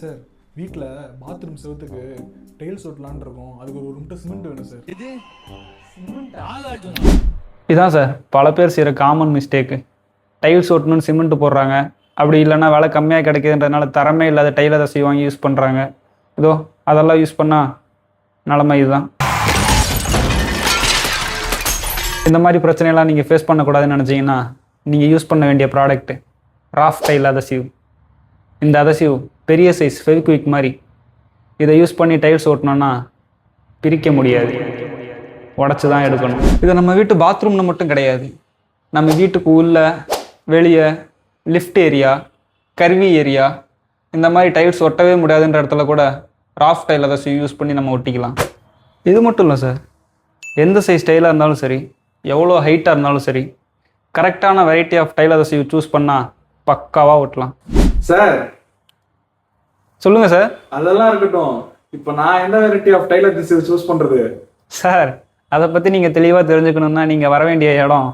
Sir வீட்டில் bathroom செவத்துக்கு tiles ஒட்டலான்னு இருக்கோம். அதுக்கு ஒரு முட்டை சிமெண்ட் வேணும் சார். இதுதான் சார் பல பேர் செய்கிற காமன் மிஸ்டேக்கு. டைல்ஸ் ஒட்டணும்னு சிமெண்ட் போடுறாங்க, அப்படி இல்லைன்னா விலை கம்மியாக கிடைக்குதுன்றதுனால தரமே இல்லாத டைலை தசி வாங்கி யூஸ் பண்ணுறாங்க. இதோ அதெல்லாம் யூஸ் பண்ணால் நிலமை இதுதான். இந்த மாதிரி பிரச்சனையெல்லாம் நீங்கள் ஃபேஸ் பண்ணக்கூடாதுன்னு நினச்சிங்கன்னா நீங்கள் யூஸ் பண்ண வேண்டிய ப்ராடக்ட்டு ராஃப் டைல் அதசிவ். இந்த அதசிவ் பெரிய சைஸ் ஃபெவிக்விக் மாதிரி. இதை யூஸ் பண்ணி டைல்ஸ் ஓட்டணும்னா பிரிக்க முடியாது, உடச்சி தான் எடுக்கணும். இது நம்ம வீட்டு பாத்ரூமில் மட்டும் கிடையாது, நம்ம வீட்டுக்கு உள்ள வெளியே லிஃப்ட் ஏரியா, கர்வி ஏரியா, இந்த மாதிரி டைல்ஸ் ஒட்டவே முடியாதுன்ற இடத்துல கூட ராஃப் டைல் அதசிவ் யூஸ் பண்ணி நம்ம ஒட்டிக்கலாம். இது மட்டும் இல்லை சார், எந்த சைஸ் டைலாக இருந்தாலும் சரி, எவ்வளோ ஹைட்டாக இருந்தாலும் சரி, கரெக்டான variety of tile adhesive choose பண்ணால் பக்காவாக ஒட்டலாம். சார் சொல்லுங்கள் சார். அதெல்லாம் இருக்கட்டும், இப்போ நான் எந்த variety of tile adhesive choose பண்ணுறது? சார் அதை பற்றி நீங்கள் தெளிவாக தெரிஞ்சுக்கணுன்னா நீங்கள் வர வேண்டிய இடம்